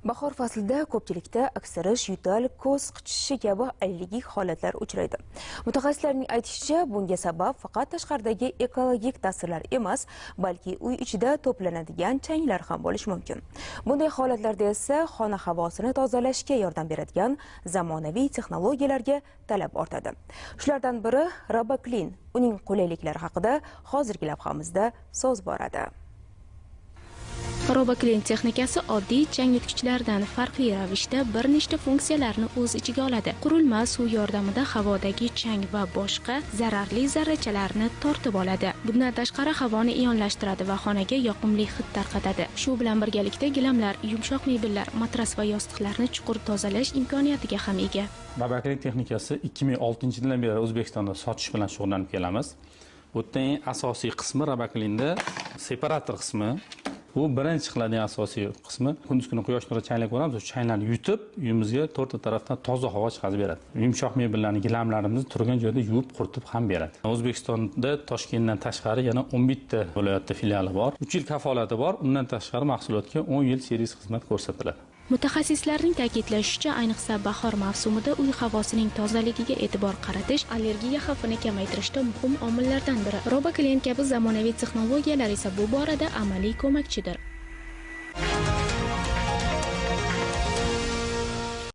Bahor faslida ko'pchilikda aksirish, yo'tal, ko'z qichishishi kabi allergik holatlar uchraydi. Mutaxassislarning aytishicha, bunga sabab faqat tashqaridagi ekologik ta'sirlar emas, balki uy ichida to'planadigan changlar ham bo'lishi mumkin. Bunday holatlarda esa xona havosini tozalashga yordam beradigan zamonaviy texnologiyalarga talab ortadi. Shulardan biri Roboklin. Uning qulayliklari haqida hozirgi lavhamizda so'z boradi. Roboklin texnikasi oddiy chang yutgichlardan farqli ravishda bir nechta funksiyalarni o'z ichiga oladi. Qurilma suv yordamida havodagi chang va boshqa zararli zarrachalarni tortib oladi. Bundan tashqari havoni ionlashtiradi va xonaga yoqimli hid tarqatadi. Shu bilan birgalikda gilamlar, yumshoq mebellar, matras va yostiqlarni chuqur tozalash imkoniyatiga ham ega. Roboklin texnikasi 2006-yildan beri O'zbekistonda sotish bilan shug'ullanib kelamiz. Bu eng asosiy qismi Roboklinda separator qismi. Bu birinchi qiladigan asosiy qismi. Kunduz kuni quyosh nurida changlar ko'ramiz, o'sha changlarni yutib, uyimizga to'rtta tarafdan toza havo chiqarib beradi. Yumshoq mebellarni, gilamlarimizni turgan joyda yuvib, quritib ham beradi. O'zbekistonda Toshkentdan tashqari yana 11 ta viloyatda filiali bor. 3 yil kafolati bor. Undan tashqari mahsulotga 10 yil servis xizmat ko'rsatiladi. Mutaxassislarning ta'kidlashicha, ayniqsa bahor mavsumida uy havosining tozaligiga e'tibor qaratish allergiya xavfini kamaytirishda muhim omillardan biri. Roboklin kabi zamonaviy texnologiyalar esa bu borada amaliy ko'makchidir.